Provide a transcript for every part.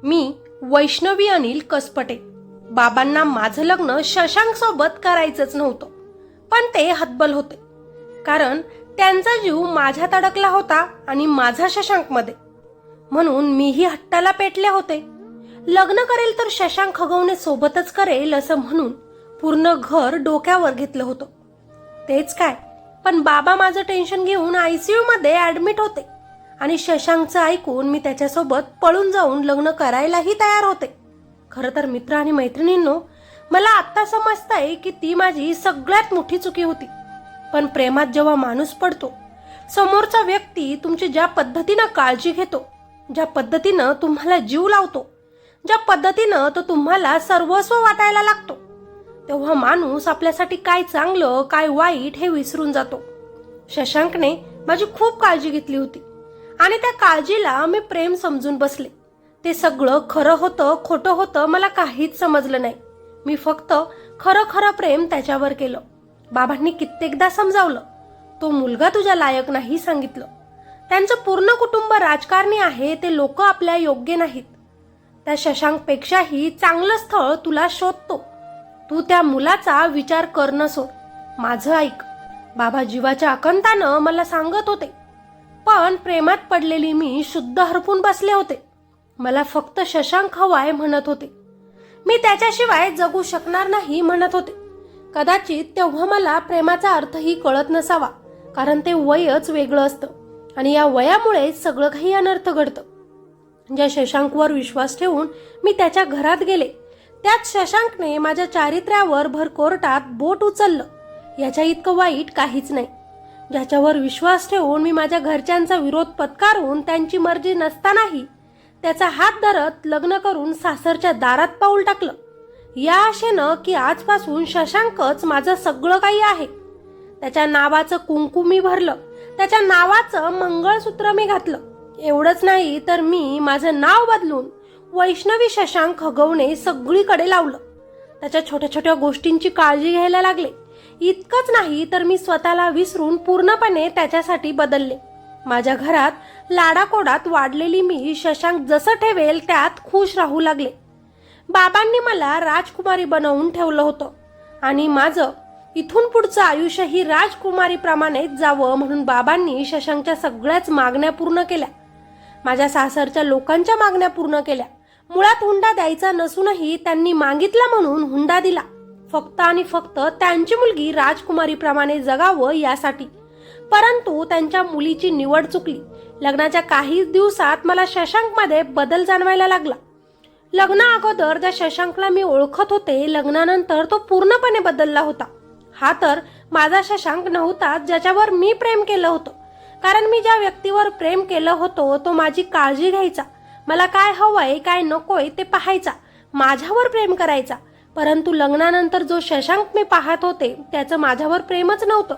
मी वैष्णवी अनिल कसपटे. बाबांना माझं लग्न शशांक सोबत करायचंच नव्हतं, पण ते हतबल होते. कारण त्यांचा जीव माझ्यात अडकला होता आणि माझा शशांकमध्ये. म्हणून मीही हट्टाला पेटले होते. लग्न करेल तर शशांक खगवणे सोबतच करेल असं म्हणून पूर्ण घर डोक्यावर घेतलं होतं. तेच काय, पण बाबा माझं टेन्शन घेऊन आयसीयू मध्ये ऍडमिट होते आणि शशांकचं ऐकून मी त्याच्यासोबत पळून जाऊन लग्न करायलाही तयार होते. खरं तर मित्र आणि मैत्रिणींनो, मला आत्ता समजतंय की ती माझी सगळ्यात मोठी चुकी होती. पण प्रेमात जेव्हा माणूस पडतो, समोरचा व्यक्ती तुमची ज्या पद्धतीनं काळजी घेतो, ज्या पद्धतीनं तुम्हाला जीव लावतो, ज्या पद्धतीनं तो तुम्हाला सर्वस्व वाटायला लागतो, तेव्हा माणूस आपल्यासाठी काय चांगलं काय वाईट हे विसरून जातो. शशांकने माझी खूप काळजी घेतली होती आणि त्या काळजीला मी प्रेम समजून बसले. ते सगळं खरं होतं खोटं होतं मला काहीच समजलं नाही. मी फक्त खरं खरं प्रेम त्याच्यावर केलं. बाबांनी कित्येकदा समजावलं, तो मुलगा तुझ्या लायक नाही सांगितलं. त्यांचं पूर्ण कुटुंब राजकारणी आहे, ते लोक आपल्या योग्य नाहीत. त्या शशांकपेक्षाही चांगलं स्थळ तुला शोधतो. तू त्या मुलाचा विचार कर नसो. माझं ऐक. बाबा जीवाच्या आकांतानं मला सांगत होते, पण प्रेमात पडलेली मी शुद्ध हरपून बसले होते. मला फक्त शशांक हवाय म्हणत होते. मी त्याच्याशिवाय जगू शकणार नाही म्हणत होते. कदाचित तेव्हा मला प्रेमाचा अर्थही कळत नसावा, कारण ते वयच वेगळं असतं आणि या वयामुळे सगळं काही अनर्थ घडतं. ज्या शशांकवर विश्वास ठेवून मी त्याच्या घरात गेले, त्यात शशांकने माझ्या चारित्र्यावर भर कोर्टात बोट उचललं. याच्या इतकं वाईट काहीच नाही. ज्याच्यावर विश्वास ठेवून मी माझ्या घरच्यांचा विरोध पत्कारून त्यांची मर्जी नसतानाही त्याचा हात धरत लग्न करून सासरच्या दारात पाऊल टाकलं, या आशेनं की आजपासून शशांकच माझं सगळं काही आहे. त्याच्या नावाचं कुंकू मी भरलं, त्याच्या नावाचं मंगळसूत्र मी घातलं. एवढंच नाही तर मी माझं नाव बदलून वैष्णवी शशांक खगवणे सगळीकडे लावलं. त्याच्या छोट्या छोट्या गोष्टींची काळजी घ्यायला लागले. इतकंच नाही तर मी स्वतःला विसरून पूर्णपणे त्याच्यासाठी बदलले. माझ्या घरात लाडाकोडात वाढलेली मी शशांक जसं ठेवेल त्यात खुश राहू लागले. बाबांनी मला राजकुमारी बनवून ठेवलं होतं आणि माझं इथून पुढचं आयुष्यही राजकुमारीप्रमाणेच जावं म्हणून बाबांनी शशांकच्या सगळ्याच मागण्या पूर्ण केल्या. माझ्या सासरच्या लोकांच्या मागण्या पूर्ण केल्या. मुळात हुंडा द्यायचा नसूनही त्यांनी मागितला म्हणून हुंडा दिला, फक्त आणि फक्त त्यांची मुलगी राजकुमारीप्रमाणे जगावं यासाठी. परंतु त्यांच्या मुलीची निवड चुकली. लग्नाच्या काही दिवसात मला शशांकमध्ये बदल जाणवायला लागला. लग्ना अगोदर ज्या शशांकला मी ओळखत होते, लग्नानंतर तो पूर्णपणे बदलला होता. हा तर माझा शशांक नव्हता ज्याच्यावर मी प्रेम केलं होतं. कारण मी ज्या व्यक्तीवर प्रेम केलं होतं तो माझी काळजी घ्यायचा, मला काय हवंय काय नकोय ते पाहायचा, माझ्यावर प्रेम करायचा. परंतु लग्नानंतर जो शशांक मी पाहत होते त्याचं माझ्यावर प्रेमच नव्हतं.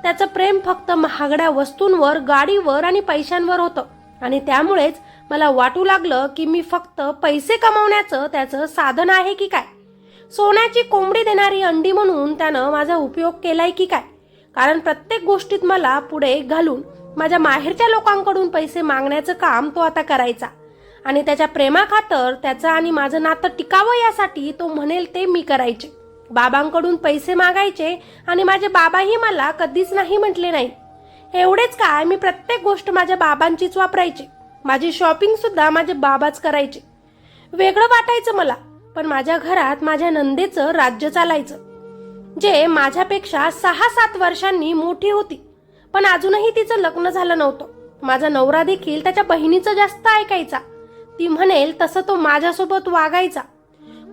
त्याचं प्रेम फक्त महागड्या वस्तूंवर, गाडीवर आणि पैशांवर होतं आणि त्यामुळेच मला वाटू लागलं की मी फक्त पैसे कमावण्याचं त्याचं साधन आहे की काय. सोन्याची कोंबडी देणारी अंडी म्हणून त्यानं माझा उपयोग केलाय की काय. कारण प्रत्येक गोष्टीत मला पुढे घालून माझ्या माहेरच्या लोकांकडून पैसे मागण्याचं काम तो आता करायचा आणि त्याच्या प्रेमाखातर त्याचं आणि माझं नातं टिकावं यासाठी तो म्हणेल ते मी करायचे. बाबांकडून पैसे मागायचे आणि माझे बाबाही मला कधीच नाही म्हटले नाही. एवढेच काय, मी प्रत्येक गोष्ट माझ्या बाबांचीच वापरायची. माझी शॉपिंग सुद्धा माझे बाबाच करायचे. वेगळं वाटायचं मला, पण माझ्या घरात माझ्या नंदेचं राज्य चालायचं, जे माझ्यापेक्षा 6-7 वर्षांनी मोठी होती. पण अजूनही तिचं लग्न झालं नव्हतं. माझा नवरा देखील त्याच्या बहिणीचं जास्त ऐकायचा. ती म्हणेल तसं तो माझ्यासोबत वागायचा.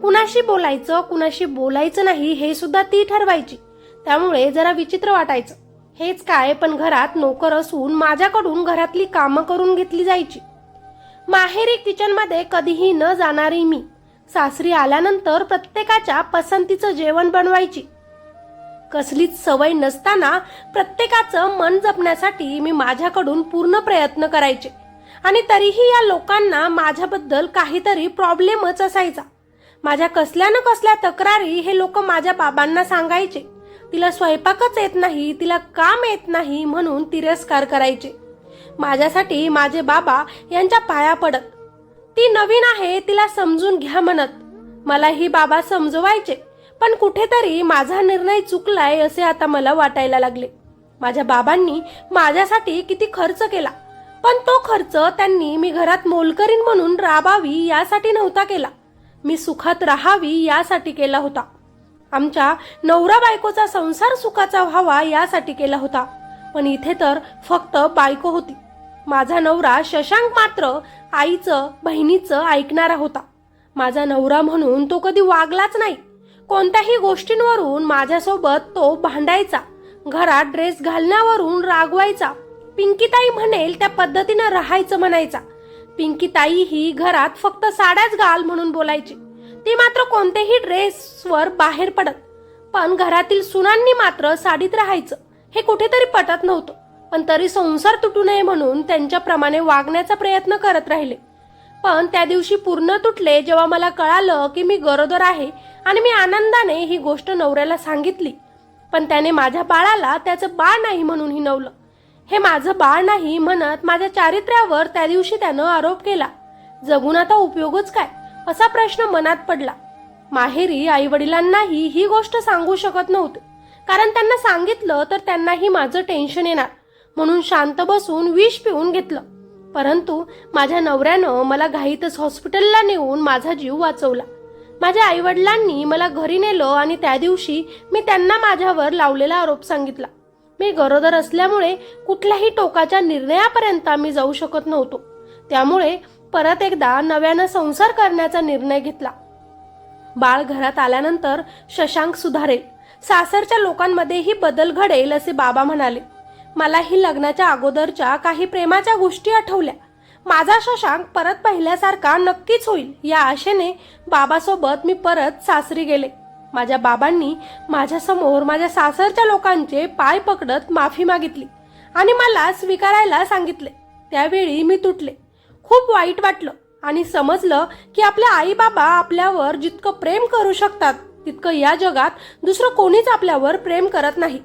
कुणाशी बोलायचं कुणाशी बोलायचं नाही हे सुद्धा ती ठरवायची. त्यामुळे जरा विचित्र वाटायचं. हेच काय, पण घरात नोकर असून माझ्याकडून घरातली कामं करून घेतली जायची. माहेरी किचनमध्ये कधीही न जाणारी मी सासरी आल्यानंतर प्रत्येकाच्या पसंतीचं जेवण बनवायची. कसलीच सवय नसताना प्रत्येकाचं मन जपण्यासाठी मी माझ्याकडून पूर्ण प्रयत्न करायचे आणि तरीही या लोकांना माझ्याबद्दल काहीतरी प्रॉब्लेमच असायचा. माझ्या कसल्या न कसल्या तक्रारी हे लोक माझ्या बाबांना सांगायचे. तिला स्वयंपाकच येत नाही, तिला काम येत नाही म्हणून तिरस्कार करायचे. माझ्यासाठी माझे बाबा यांच्या पाया पडत. ती नवीन आहे, तिला समजून घ्या म्हणत मलाही बाबा समजवायचे, पण कुठेतरी माझा निर्णय चुकलाय असे आता मला वाटायला लागले. माझ्या बाबांनी माझ्यासाठी किती खर्च केला, पण तो खर्च त्यांनी मी घरात मोलकरीण म्हणून राबावी यासाठी नव्हता केला, मी सुखात राहावी यासाठी केला होता. आमच्या नवरा बायकोचा संसार सुखाचा व्हावा यासाठी केला होता. पण इथे तर फक्त बायको होती. माझा नवरा शशांक मात्र आईचं बहिणीचं ऐकणारा होता. माझा नवरा म्हणून तो कधी वागलाच नाही. कोणत्याही गोष्टींवरून माझ्यासोबत तो भांडायचा, घरात ड्रेस घालण्यावरून रागवायचा, पिंकीताई म्हणेल त्या पद्धतीनं राहायचं म्हणायचा. पिंकीताई ही घरात फक्त साड्याच घाल म्हणून बोलायची, ती मात्र कोणत्याही ड्रेसवर बाहेर पडत. पण घरातील सुनांनी मात्र साडीत राहायचं हे कुठेतरी पटत नव्हतं. पण तरी संसार तुटू नये म्हणून त्यांच्याप्रमाणे वागण्याचा प्रयत्न करत राहिले. पण त्या दिवशी पूर्ण तुटले जेव्हा मला कळालं की मी गरोदर आहे आणि मी आनंदाने ही गोष्ट नवऱ्याला सांगितली. पण त्याने माझ्या बाळाला त्याचं बाळ नाही म्हणून हिणवलं. हे माझं बाळ नाही म्हणत माझ्या चारित्र्यावर त्या दिवशी त्यानं आरोप केला. जगून आता उपयोगच काय असा प्रश्न मनात पडला. माहेरी आई वडिलांनाही ही गोष्ट सांगू शकत नव्हते, कारण त्यांना सांगितलं तर त्यांनाही माझं टेन्शन येणार, म्हणून शांत बसून विष पिऊन घेतलं. परंतु माझ्या नवऱ्यानं मला घाईतच हॉस्पिटलला नेऊन माझा जीव वाचवला. माझ्या आई वडिलांनी मला घरी नेलं आणि त्या दिवशी मी त्यांना माझ्यावर लावलेला आरोप सांगितला. मी गरोदर असल्यामुळे कुठल्याही टोकाच्या निर्णयापर्यंत मी जाऊ शकत नव्हतो. त्यामुळे परत एकदा नव्यानं संसार करण्याचा निर्णय घेतला. बाळ घरात आल्यानंतर शशांक सुधारेल, सासरच्या लोकांमध्येही बदल घडेल असे बाबा म्हणाले. मलाही लग्नाच्या अगोदरच्या काही प्रेमाच्या गोष्टी आठवल्या. माझा शशांक परत पहिल्यासारखा नक्कीच होईल या आशेने बाबासोबत मी परत सासरी गेले. माझ्या बाबांनी माझ्यासमोर माझ्या सासरच्या लोकांचे पाय पकडत माफी मागितली आणि मला स्वीकारायला सांगितले. त्यावेळी मी तुटले. खूप वाईट वाटलं आणि समजलं की आपले आई बाबा आपल्यावर जितकं प्रेम करू शकतात तितकं या जगात दुसरं कोणीच आपल्यावर प्रेम करत नाही.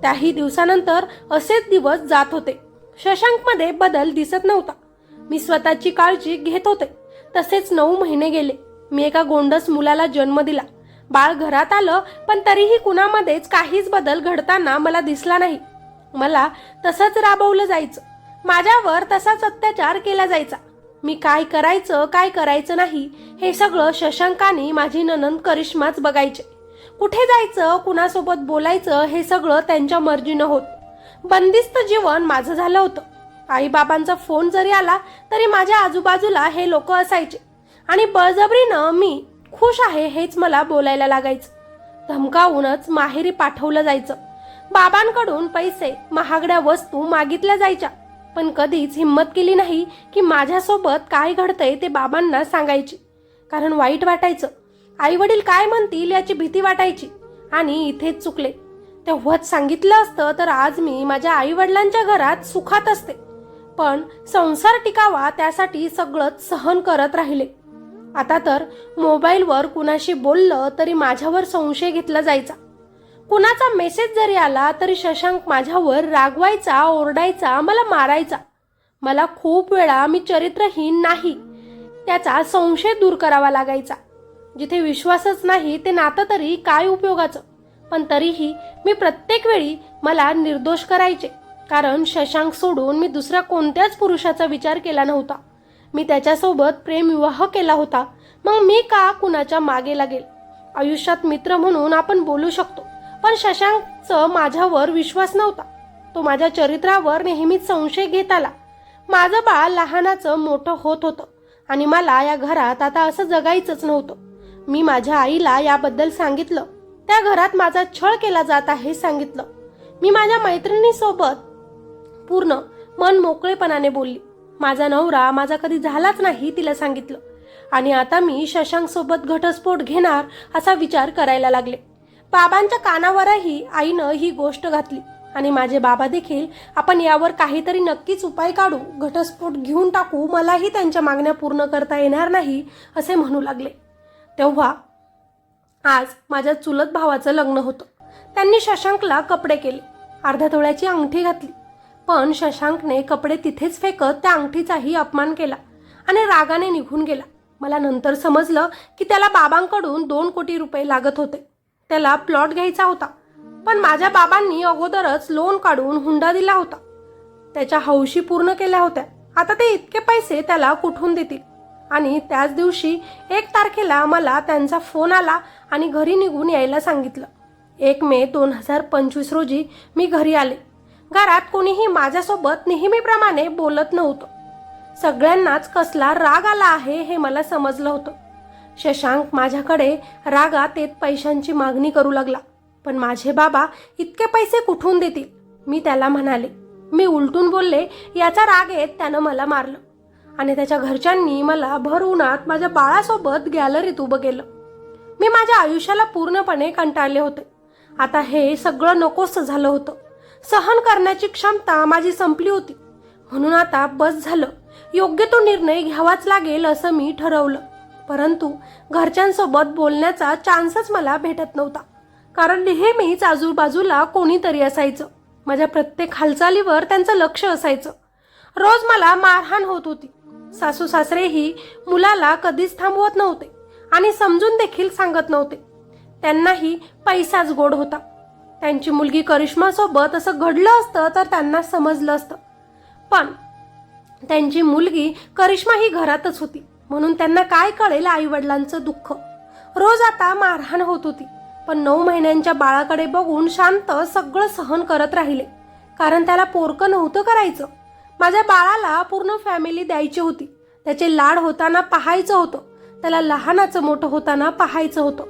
त्याही दिवसानंतर असेच दिवस जात होते. शशांकमध्ये बदल दिसत नव्हता. मी स्वतःची काळजी घेत होते. तसेच 9 महिने गेले. मी एका गोंडस मुलाला जन्म दिला. बाळ घरात आलं, पण तरीही कुणामध्येच काहीच बदल घडताना मला दिसला नाही. मला तसंच राबवलं जायचं, माझ्यावर तसाच अत्याचार केला जायचा. मी काय करायचं काय करायचं नाही हे सगळं शशांक आणि माझी नणंद करिश्माच बघायचे. कुठे जायचं, कुणासोबत बोलायचं हे सगळं त्यांच्या मर्जीनं होत. बंदिस्त जीवन माझं झालं होतं. आई बाबांचा फोन जरी आला तरी माझ्या आजूबाजूला हे लोक असायचे आणि बळजबरीनं मी खुश आहे हेच मला बोलायला लागायचं. धमकावूनच माहेरी पाठवलं जायचं. बाबांकडून पैसे, महागड्या वस्तू मागितल्या जायच्या, पण कधीच हिम्मत केली नाही की माझ्यासोबत काय घडतंय ते बाबांना सांगायची. कारण वाईट वाटायचं, आई वडील काय म्हणतील याची भीती वाटायची आणि इथेच चुकले. तेव्हाच सांगितलं असतं तर आज मी माझ्या आई वडिलांच्या घरात सुखात असते. पण संसार टिकावा त्यासाठी सगळंच सहन करत राहिले. आता तर मोबाईलवर कुणाशी बोललं तरी माझ्यावर संशय घेतला जायचा. कुणाचा मेसेज जरी आला तरी शशांक माझ्यावर रागवायचा, ओरडायचा, मला मारायचा. मला खूप वेळा मी चरित्रहीन नाही त्याचा संशय दूर करावा लागायचा. जिथे विश्वासच नाही ते नातं तरी काय उपयोगाचं. पण तरीही मी प्रत्येक वेळी मला निर्दोष करायचे, कारण शशांक सोडून मी दुसऱ्या कोणत्याच पुरुषाचा विचार केला नव्हता. मी त्याच्यासोबत प्रेमविवाह केला होता, मग मी का कुणाच्या मागे लागेल. आयुष्यात मित्र म्हणून आपण बोलू शकतो, पण शशांकचा माझ्यावर विश्वास नव्हता. तो माझ्या चरित्रावर नेहमीच संशय घेत आला. माझं बाळ लहानाचं मोठं होत होतं आणि मला या घरात आता असं जगायचंच नव्हतं. मी माझ्या आईला याबद्दल सांगितलं. त्या घरात माझा छळ केला जात आहे सांगितलं. मी माझ्या मैत्रिणीसोबत पूर्ण मन मोकळेपणाने बोलली. माझा नवरा माझा कधी झालाच नाही तिला सांगितलं. आणि आता मी शशांक सोबत घटस्फोट घेणार असा विचार करायला लागले. बाबांच्या कानावरही आईनं ही गोष्ट घातली आणि माझे बाबा देखील आपण यावर काहीतरी नक्कीच उपाय काढू, घटस्फोट घेऊन टाकू, मलाही त्यांच्या मागण्या पूर्ण करता येणार नाही असे म्हणू लागले. तेव्हा आज माझ्या चुलत भावाचं लग्न होतं. त्यांनी शशांकला कपडे केले, अर्ध्या तोळ्याची अंगठी घातली. पण शशांकने कपडे तिथेच फेकत त्या अंगठीचाही अपमान केला आणि रागाने निघून गेला. मला नंतर समजलं की त्याला बाबांकडून 2 कोटी रुपये लागत होते. त्याला प्लॉट घ्यायचा होता, पण माझ्या बाबांनी अगोदरच लोन काढून हुंडा दिला होता. त्याच्या हौशी पूर्ण केल्या होत्या. आता ते इतके पैसे त्याला कुठून देतील? आणि त्याच दिवशी 1 तारखेला मला त्यांचा फोन आला आणि घरी निघून यायला सांगितलं. 1 मे 2025 रोजी मी घरी आले. घरात कोणीही माझ्यासोबत नेहमीप्रमाणे बोलत नव्हतं. सगळ्यांनाच कसला राग आला आहे हे मला समजलं होतं. शशांक माझ्याकडे रागात येत पैशांची मागणी करू लागला. पण माझे बाबा इतके पैसे कुठून देतील? मी त्याला म्हणाले. मी उलटून बोलले. याचा राग येत त्यानं मला मारलं आणि त्याच्या घरच्यांनी मला भर उन्हात माझ्या बाळासोबत गॅलरीत उभं केलं. मी माझ्या आयुष्याला पूर्णपणे कंटाळले होते. आता हे सगळं नकोस झालं होतं. सहन करण्याची क्षमता माझी संपली होती. म्हणून आता बस झालं, योग्य तो निर्णय घ्यावाच लागेल असं मी ठरवलं. परंतु घरच्यांसोबत बोलण्याचा चान्सच मला भेटत नव्हता, कारण नेहमीच आजूबाजूला कोणीतरी असायचं. माझ्या प्रत्येक हालचालीवर त्यांचं लक्ष असायचं. रोज मला मारहाण होत होती. सासू सासरेही मुलाला कधीच थांबवत नव्हते आणि समजून देखील सांगत नव्हते. त्यांनाही पैसाच गोड होता. त्यांची मुलगी करिश्मासोबत असं घडलं असतं तर त्यांना समजलं असतं, पण त्यांची मुलगी करिश्मा ही घरातच होती, म्हणून त्यांना काय कळेल आईवडिलांचं दुःख. रोज आता मारहाण होत होती, पण 9 महिन्यांच्या बाळाकडे बघून शांत सगळं सहन करत राहिले, कारण त्याला पोरकं नव्हतं करायचं. माझ्या बाळाला पूर्ण फॅमिली द्यायची होती. त्याचे लाड होताना पाहायचं होतं, त्याला लहानाचं मोठं होताना पाहायचं होतं.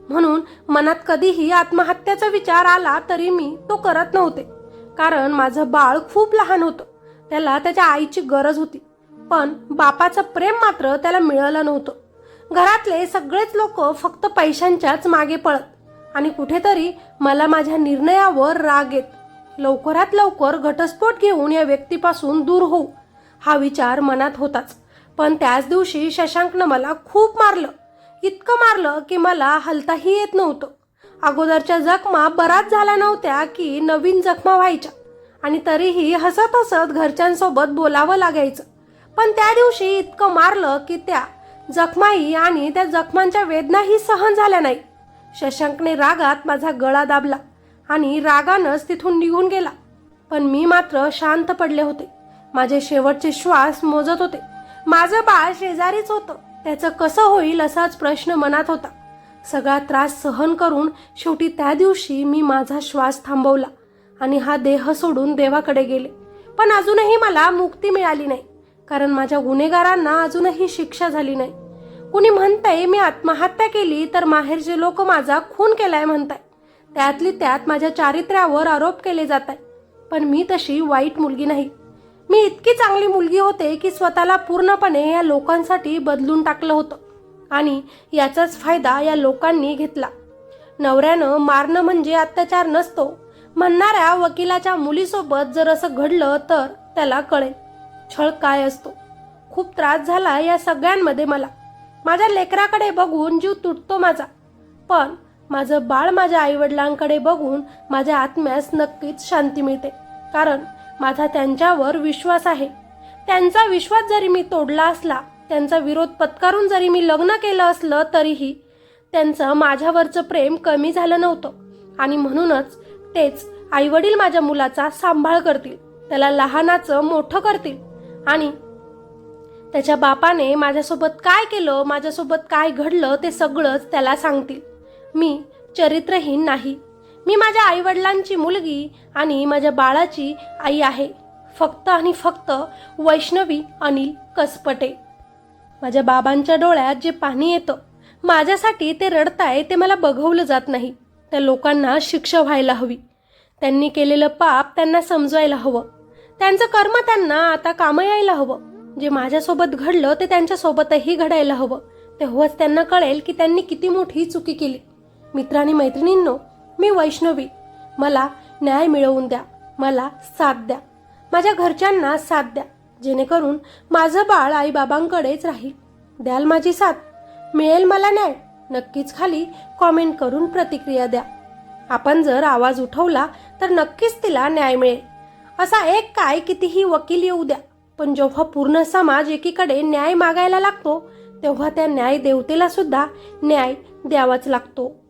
म्हणून मनात कधीही आत्महत्याचा विचार आला तरी मी तो करत नव्हते, कारण माझं बाळ खूप लहान होतं. त्याला त्याच्या आईची गरज होती, पण बापाचं प्रेम मात्र त्याला मिळालं नव्हतं. घरातले सगळेच लोक फक्त पैशांच्याच मागे पळत आणि कुठेतरी मला माझ्या निर्णयावर राग येत. लवकरात लवकर घटस्फोट घेऊन या व्यक्तीपासून दूर होऊ हा विचार मनात होताच. पण त्याच दिवशी शशांकनं मला खूप मारलं. इतकं मारलं की मला हलताही येत नव्हतं. अगोदरच्या जखमा बराच झाल्या नव्हत्या की नवीन जखमा व्हायच्या, आणि तरीही हसत हसत घरच्यांसोबत बोलावं लागायचं. पण त्या दिवशी इतकं मारलं की त्या जखमाही आणि त्या जखमांच्या वेदनाही सहन झाल्या नाही. शशांकने रागात माझा गळा दाबला आणि रागानंच तिथून निघून गेला. पण मी मात्र शांत पडले होते. माझे शेवटचे श्वास मोजत होते. माझं बाळ शेजारीच होतं. त्याचं कसं होईल असाच प्रश्न मनात होता. सगळा त्रास सहन करून शेवटी त्या दिवशी मी माझा श्वास थांबवला आणि हा देह सोडून देवाकडे गेले. पण अजूनही मला मुक्ती मिळाली नाही, कारण माझ्या गुन्हेगारांना अजूनही शिक्षा झाली नाही. कुणी म्हणतंय मी आत्महत्या केली तर माहेरचे लोक माझा खून केलाय म्हणताय. त्यातली त्यात माझ्या चारित्र्यावर आरोप केले जात आहे. पण मी तशी वाईट मुलगी नाही. मी इतकी चांगली मुलगी होते की स्वतःला पूर्णपणे या लोकांसाठी बदलून टाकलं होतं, आणि याचाच फायदा या लोकांनी घेतला. नवऱ्यानं मारणं म्हणजे अत्याचार नसतो म्हणणाऱ्या वकिलाच्या मुलीसोबत जर असं घडलं तर त्याला कळेल छळ काय असतो. खूप त्रास झाला या सगळ्यांमध्ये मला. माझ्या लेकराकडे बघून जीव तुटतो माझा, पण माझं बाळ माझ्या आईवडिलांकडे बघून माझ्या आत्म्यास नक्कीच शांती मिळते, कारण माझा त्यांच्यावर विश्वास आहे. त्यांचा विश्वास जरी मी तोडला असला, त्यांचा विरोध पत्करून जरी मी लग्न केलं असलं, तरीही त्यांचं माझ्यावरचं प्रेम कमी झालं नव्हतं. आणि म्हणूनच तेच आईवडील माझ्या मुलाचा सांभाळ करतील, त्याला लहानाचं मोठं करतील, आणि त्याच्या बापाने माझ्यासोबत काय केलं, माझ्यासोबत काय घडलं ते सगळंच त्याला सांगतील. मी चरित्रहीन नाही. मी माझ्या आईवडिलांची मुलगी आणि माझ्या बाळाची आई आहे. फक्त आणि फक्त वैष्णवी अनिल कसपटे. माझ्या बाबांच्या डोळ्यात जे पाणी येतं, माझ्यासाठी ते रडताय ते मला बघवलं जात नाही. त्या लोकांना शिक्षा व्हायला हवी. त्यांनी केलेलं पाप त्यांना समजायला हवं. त्यांचं कर्म त्यांना आता कामं यायला हवं. जे माझ्यासोबत घडलं ते त्यांच्यासोबतही घडायला हवं. तेव्हाच त्यांना कळेल की त्यांनी किती मोठी चुकी केली. मित्रांनी मैत्रिणींनो, मी वैष्णवी. मला न्याय मिळवून द्या. मला साथ द्या. माझ्या घरच्यांना साथ द्या, जेणेकरून माझं बाळ आईबाबांकडेच राहील. द्याल माझी साथ? मिळेल मला न्याय? नक्कीच खाली कॉमेंट करून प्रतिक्रिया द्या. आपण जर आवाज उठवला तर नक्कीच तिला न्याय मिळेल. असा एक काय कितीही वकील येऊ द्या, पण जेव्हा पूर्ण समाज एकीकडे न्याय मागायला लागतो तेव्हा त्या न्याय देवतेला सुद्धा न्याय द्यावाच लागतो.